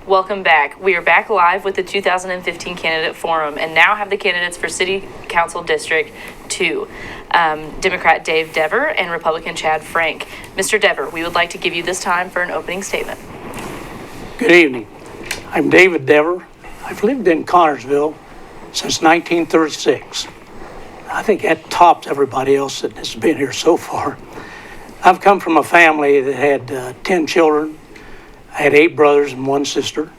Welcome back. We are back live with the 2015 Candidate Forum and now have the candidates for City Council District 2, Democrat Dave Dever and Republican Chad Frank. Mr. Dever, we would like to give you this time for an opening statement. Good evening. I'm David Dever. I've lived in Connersville since 1936. I think that tops everybody else that has been here so far. I've come from a family that had 10 children. I had 8 brothers and 1 sister.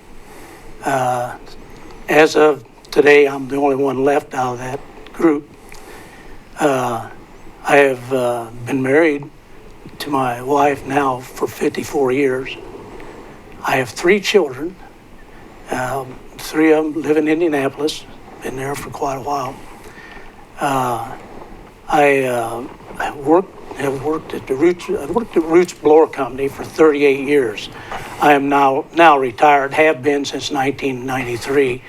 As of today, I'm the only one left out of that group. I have been married to my wife now for 54 years. I have 3 children. 3 of them live in Indianapolis. Been there for quite a while. I've worked at Ruth's Blower Company for 38 years. I am now retired, have been since 1993.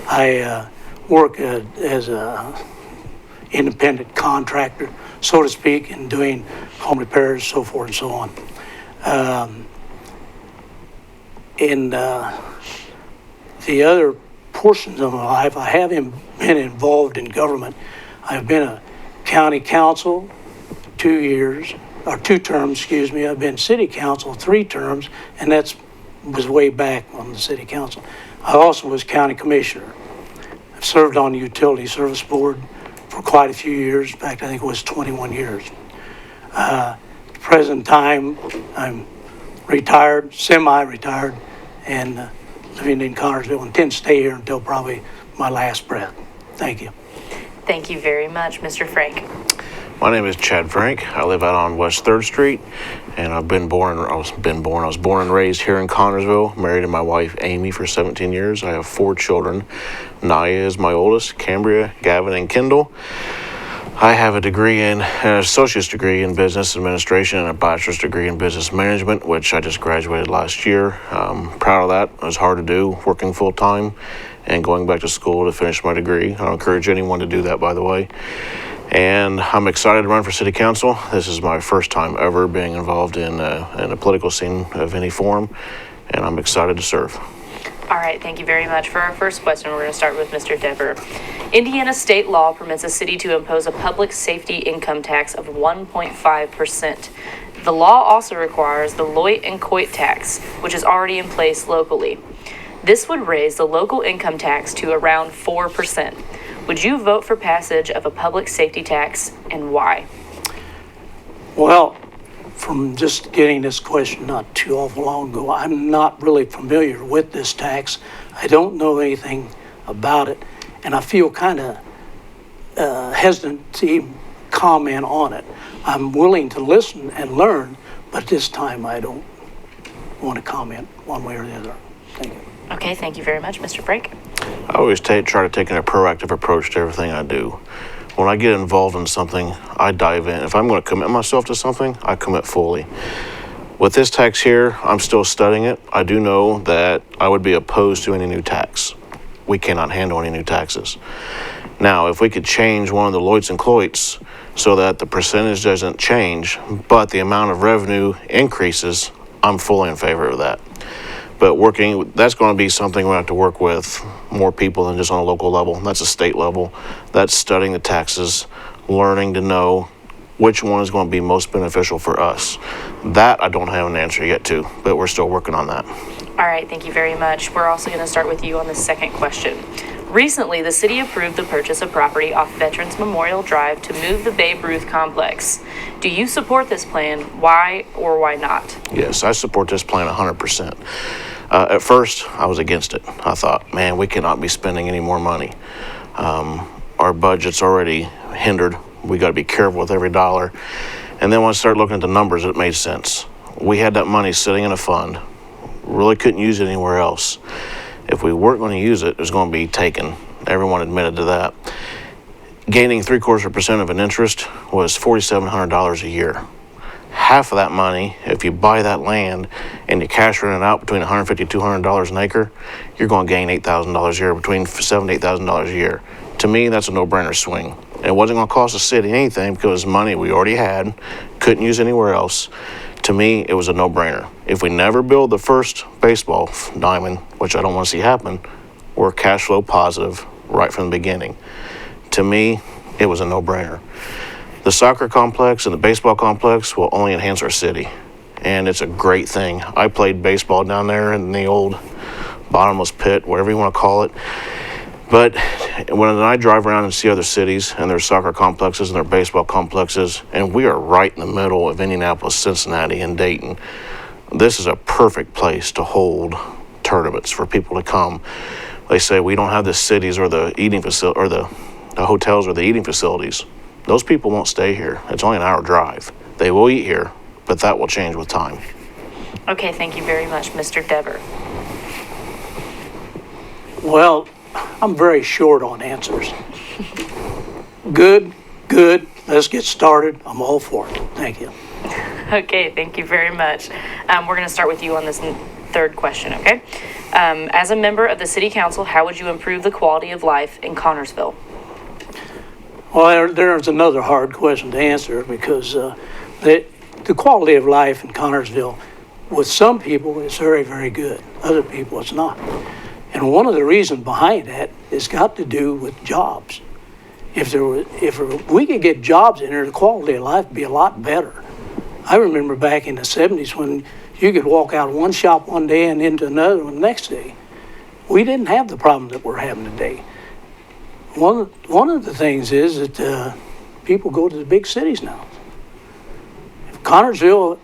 I work as a independent contractor, so to speak, and doing home repairs, so forth and so on. In the other portions of my life, I haven't been involved in government. I've been a county council 2 terms, excuse me. I've been city council 3 terms, and was way back on the city council. I also was county commissioner. I've served on the utility service board for quite a few years. In fact, I think it was 21 years. At the present time, I'm retired, semi-retired, and living in Connersville. Intend to stay here until probably my last breath. Thank you. Thank you very much, Mr. Frank. My name is Chad Frank. I live out on West 3rd Street, and I was born and raised here in Connersville, married to my wife Amy for 17 years. I have 4 children. Naya is my oldest, Cambria, Gavin, and Kendall. I have an associate's degree in business administration and a bachelor's degree in business management, which I just graduated last year. Proud of that. It was hard to do, working full time and going back to school to finish my degree. I encourage anyone to do that, by the way. And I'm excited to run for city council. This is my first time ever being involved in a political scene of any form, and I'm excited to serve. All right, thank you very much. For our first question, we're going to start with Mr. Dever. Indiana state law permits a city to impose a public safety income tax of 1.5%. The law also requires the Loit and Coit tax, which is already in place locally. This would raise the local income tax to around 4%. Would you vote for passage of a public safety tax, and why? Well, from just getting this question not too awful long ago, I'm not really familiar with this tax. I don't know anything about it, and I feel kind of hesitant to even comment on it. I'm willing to listen and learn, but this time I don't want to comment one way or the other. Thank you. Okay, thank you very much, Mr. Frank. I always try to take a proactive approach to everything I do. When I get involved in something, I dive in. If I'm going to commit myself to something, I commit fully. With this tax here, I'm still studying it. I do know that I would be opposed to any new tax. We cannot handle any new taxes. Now, if we could change one of the Loits and Cloits so that the percentage doesn't change, but the amount of revenue increases, I'm fully in favor of that. But that's going to be something we have to work with more people than just on a local level. That's a state level. That's studying the taxes, learning to know which one is going to be most beneficial for us. That I don't have an answer yet to, but we're still working on that. All right, thank you very much. We're also going to start with you on the second question. Recently, the city approved the purchase of property off Veterans Memorial Drive to move the Babe Ruth complex. Do you support this plan? Why or why not? Yes, I support this plan 100%. At first, I was against it. I thought, man, we cannot be spending any more money. Our budget's already hindered. We got to be careful with every dollar. And then when I started looking at the numbers, it made sense. We had that money sitting in a fund. Really couldn't use it anywhere else. If we weren't going to use it, it was going to be taken. Everyone admitted to that. Gaining 0.75% of an interest was $4,700 a year. Half of that money, if you buy that land and you cash rent it out between $150 to $200 an acre, you're going to gain $8,000 a year, between $7,000 to $8,000 a year. To me, that's a no-brainer swing. And it wasn't going to cost the city anything because money we already had, couldn't use anywhere else. To me, it was a no-brainer. If we never build the first baseball diamond, which I don't want to see happen, we're cash flow positive right from the beginning. To me, it was a no-brainer. The soccer complex and the baseball complex will only enhance our city, and it's a great thing. I played baseball down there in the old bottomless pit, whatever you want to call it. But when I drive around and see other cities and their soccer complexes and their baseball complexes, and we are right in the middle of Indianapolis, Cincinnati, and Dayton, this is a perfect place to hold tournaments for people to come. They say we don't have the cities or the eating facility or the hotels or the eating facilities. Those people won't stay here. It's only an hour drive. They will eat here, but that will change with time. Okay, thank you very much, Mr. Dever. Well, I'm very short on answers. Good, let's get started. I'm all for it. Thank you. Okay, thank you very much. We're going to start with you on this third question, okay? As a member of the City Council, how would you improve the quality of life in Connersville? Well, there's another hard question to answer because the quality of life in Connersville, with some people, is very, very good. Other people, it's not. And one of the reasons behind that has got to do with jobs. If we could get jobs in there, the quality of life would be a lot better. I remember back in the 70s when you could walk out of one shop one day and into another one the next day. We didn't have the problems that we're having today. One of the things is that people go to the big cities now. Connersville,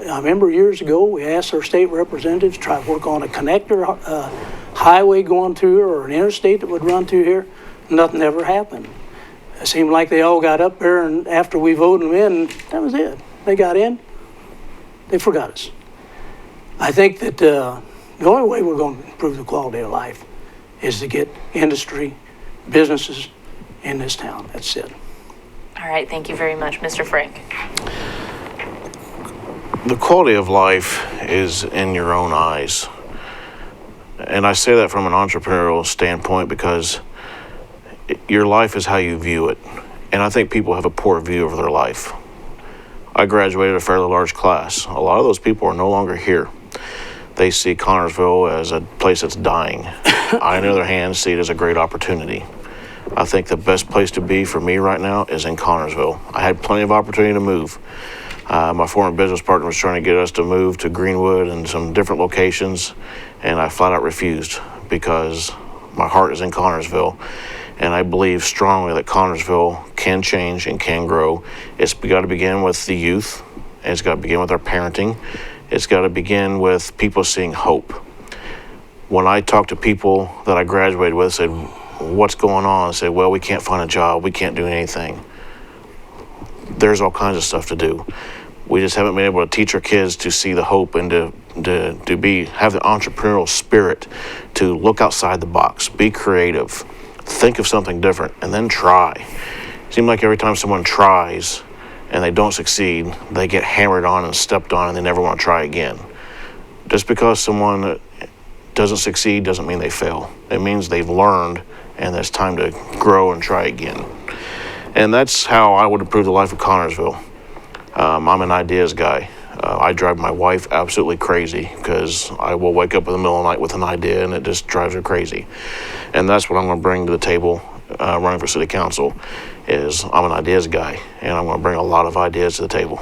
I remember years ago, we asked our state representatives to try to work on a connector highway going through here or an interstate that would run through here. Nothing ever happened. It seemed like they all got up there, and after we voted them in, that was it. They got in, they forgot us. I think that the only way we're going to improve the quality of life is to get industry, businesses in this town. That's it. All right, thank you very much, Mr. Frank. The quality of life is in your own eyes. And I say that from an entrepreneurial standpoint because your life is how you view it. And I think people have a poor view of their life. I graduated a fairly large class. A lot of those people are no longer here. They see Connersville as a place that's dying. I, on the other hand, see it as a great opportunity. I think the best place to be for me right now is in Connersville. I had plenty of opportunity to move. My former business partner was trying to get us to move to Greenwood and some different locations, and I flat out refused because my heart is in Connersville, and I believe strongly that Connersville can change and can grow. It's got to begin with the youth. It's got to begin with our parenting. It's got to begin with people seeing hope. When I talk to people that I graduated with, said, "What's going on?" I said, "Well, we can't find a job. We can't do anything." There's all kinds of stuff to do. We just haven't been able to teach our kids to see the hope and to have the entrepreneurial spirit to look outside the box, be creative, think of something different, and then try. It seems like every time someone tries and they don't succeed, they get hammered on and stepped on and they never want to try again. Just because someone doesn't succeed doesn't mean they fail. It means they've learned and it's time to grow and try again. And that's how I would improve the life of Connersville. I'm an ideas guy. I drive my wife absolutely crazy because I will wake up in the middle of the night with an idea and it just drives her crazy. And that's what I'm going to bring to the table running for city council is I'm an ideas guy and I'm going to bring a lot of ideas to the table.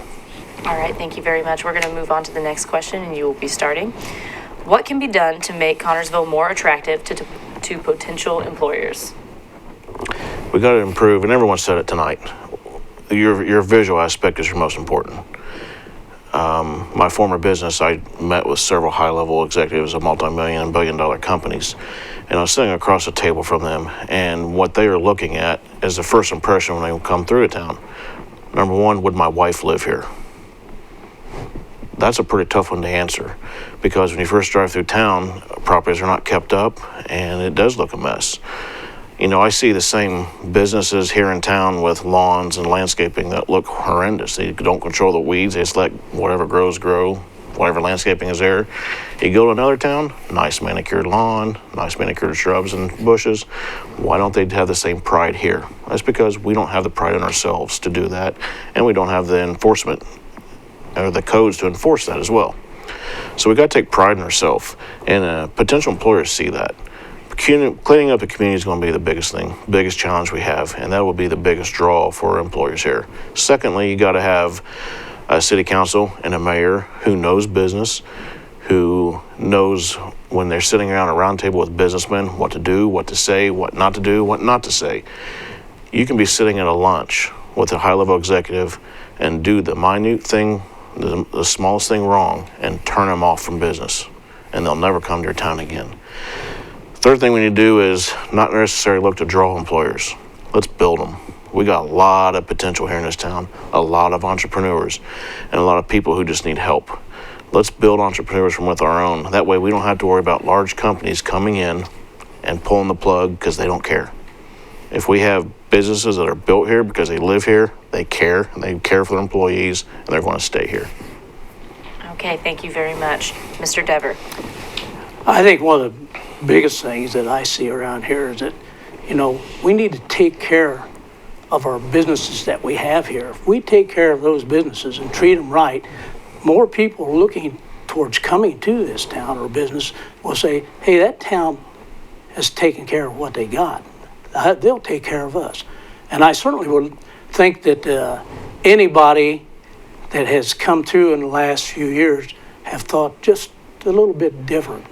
All right, thank you very much. We're going to move on to the next question and you will be starting. What can be done to make Connersville more attractive to potential employers? We got to improve, and everyone said it tonight. Your visual aspect is your most important. My former business, I met with several high-level executives of multi-million and billion-dollar companies, and I was sitting across the table from them, and what they are looking at is the first impression when they come through a town. Number one, would my wife live here? That's a pretty tough one to answer, because when you first drive through town, properties are not kept up, and it does look a mess. You know, I see the same businesses here in town with lawns and landscaping that look horrendous. They don't control the weeds. They just let whatever grows grow, whatever landscaping is there. You go to another town, nice manicured lawn, nice manicured shrubs and bushes. Why don't they have the same pride here? That's because we don't have the pride in ourselves to do that, and we don't have the enforcement or the codes to enforce that as well. So we got to take pride in ourselves, and potential employers see that. Cleaning up the community is going to be the biggest thing, biggest challenge we have, and that will be the biggest draw for employers here. Secondly, you got to have a city council and a mayor who knows business, who knows when they're sitting around a round table with businessmen what to do, what to say, what not to do, what not to say. You can be sitting at a lunch with a high-level executive and do the minute thing, the smallest thing wrong, and turn them off from business, and they'll never come to your town again. Third thing we need to do is not necessarily look to draw employers. Let's build them. We got a lot of potential here in this town, a lot of entrepreneurs, and a lot of people who just need help. Let's build entrepreneurs from with our own. That way we don't have to worry about large companies coming in and pulling the plug because they don't care. If we have businesses that are built here because they live here, they care, and they care for their employees, and they're going to stay here. Okay, thank you very much. Mr. Dever. I think one of the biggest things that I see around here is that, we need to take care of our businesses that we have here. If we take care of those businesses and treat them right, more people looking towards coming to this town or business will say, hey, that town has taken care of what they got. They'll take care of us. And I certainly would think that anybody that has come through in the last few years have thought just a little bit different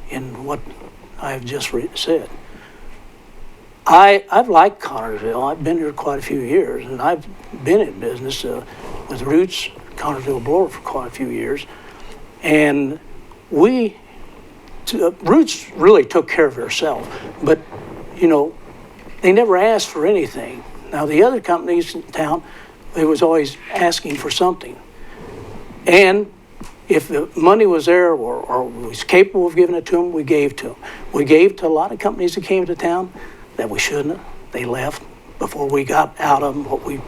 in what I've just said. I've liked Connersville. I've been here quite a few years, and I've been in business with Ruth's Connersville Blower for quite a few years. And Ruth's really took care of herself, but, they never asked for anything. Now, the other companies in town, they was always asking for something. And if the money was there or was capable of giving it to them, we gave to them. We gave to a lot of companies that came to town that we shouldn't have. They left before we got out of them what we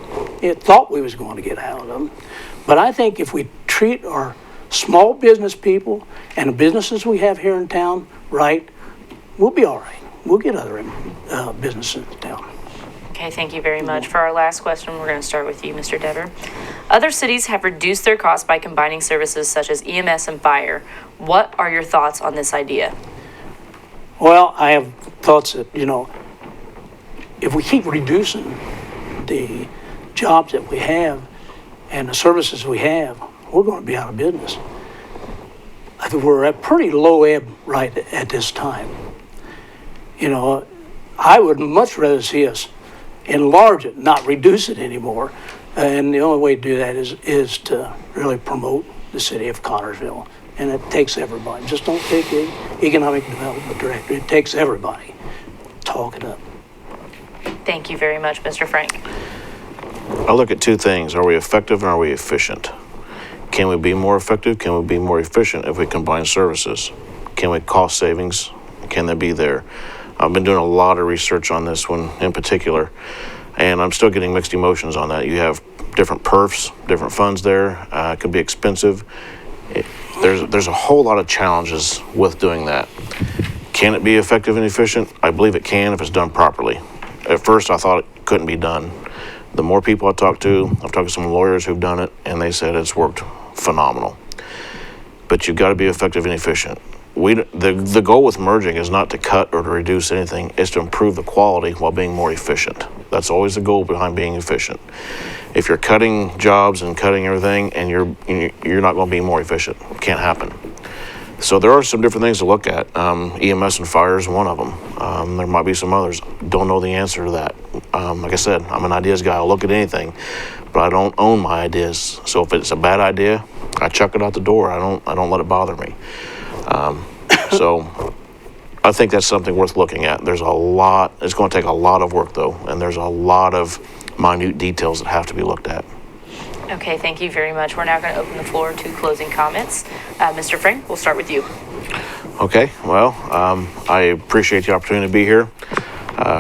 thought we was going to get out of them. But I think if we treat our small business people and the businesses we have here in town right, we'll be all right. We'll get other businesses in town. Okay, thank you very much. For our last question, we're going to start with you, Mr. Dever. Other cities have reduced their costs by combining services such as EMS and fire. What are your thoughts on this idea? Well, I have thoughts that, if we keep reducing the jobs that we have and the services we have, we're going to be out of business. I think we're at pretty low ebb right at this time. I would much rather see us enlarge it, not reduce it anymore. And the only way to do that is to really promote the city of Connersville. And it takes everybody. Just don't take the economic development director. It takes everybody. Talk it up. Thank you very much, Mr. Frank. I look at two things. Are we effective and are we efficient? Can we be more effective? Can we be more efficient if we combine services? Can we cost savings? Can they be there? I've been doing a lot of research on this one in particular, and I'm still getting mixed emotions on that. You have different perfs, different funds there. It could be expensive. There's a whole lot of challenges with doing that. Can it be effective and efficient? I believe it can if it's done properly. At first, I thought it couldn't be done. The more people I've talked to some lawyers who've done it, and they said it's worked phenomenal. But you've got to be effective and efficient. The goal with merging is not to cut or to reduce anything. It's to improve the quality while being more efficient. That's always the goal behind being efficient. If you're cutting jobs and cutting everything and you're not going to be more efficient, it can't happen. So there are some different things to look at. EMS and fire is one of them. There might be some others. Don't know the answer to that. Like I said, I'm an ideas guy. I'll look at anything, but I don't own my ideas. So if it's a bad idea, I chuck it out the door. I don't let it bother me. So I think that's something worth looking at. There's a lot. It's going to take a lot of work though, and there's a lot of minute details that have to be looked at. Okay, thank you very much. We're now going to open the floor to closing comments. Mr. Frank, we'll start with you. Okay, well, I appreciate the opportunity to be here.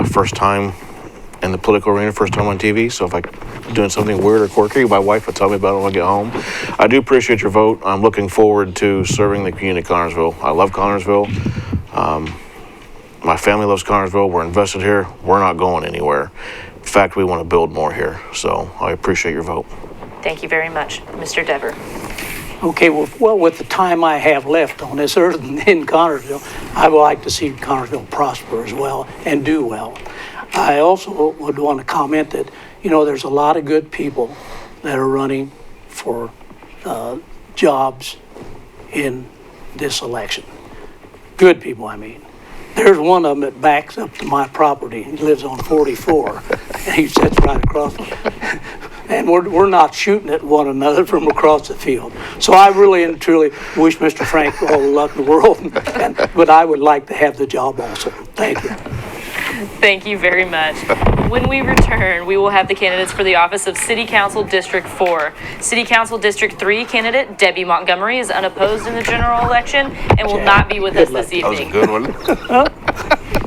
First time in the political arena, first time on TV, so if I'm doing something weird or quirky, my wife will tell me about it when I get home. I do appreciate your vote. I'm looking forward to serving the community of Connersville. I love Connersville. My family loves Connersville. We're invested here. We're not going anywhere. In fact, we want to build more here, so I appreciate your vote. Thank you very much. Mr. Dever. Okay, well, with the time I have left on this earth in Connersville, I would like to see Connersville prosper as well and do well. I also would want to comment that, there's a lot of good people that are running for jobs in this election. Good people, I mean. There's one of them that backs up to my property. He lives on 44, and he sits right across. And we're not shooting at one another from across the field. So I really and truly wish Mr. Frank all the luck in the world, but I would like to have the job also. Thank you. Thank you very much. When we return, we will have the candidates for the office of City Council District 4. City Council District 3 candidate Debbie Montgomery is unopposed in the general election and will not be with us this That was a evening. good one.